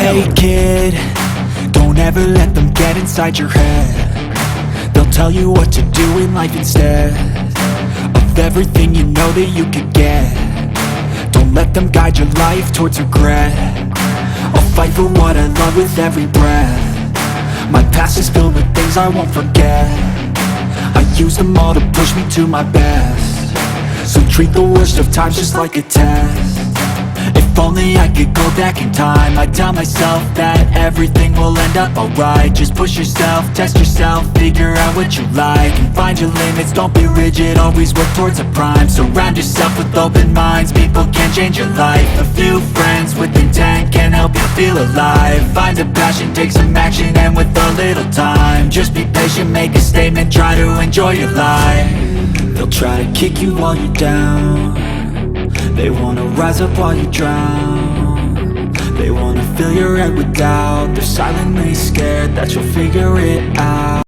Hey kid, don't ever let them get inside your head. They'll tell you what to do in life instead of everything you know that you could get. Don't let them guide your life towards regret. I'll fight for what I love with every breath. My past is filled with things I won't forget. I use them all to push me to my best. So treat the worst of times just like a test. If only I could go back in time, I'd tell myself that everything will end up alright. Just push yourself, test yourself, figure out what you like, and find your limits, don't be rigid, always work towards a prime. Surround yourself with open minds, people can change your life. A few friends with intent can help you feel alive. Find a passion, take some action, and with a little time, just be patient, make a statement, try to enjoy your life. They'll try to kick you while you're down. They wanna rise up while you drown. They wanna fill your head with doubt. They're silently scared that you'll figure it out.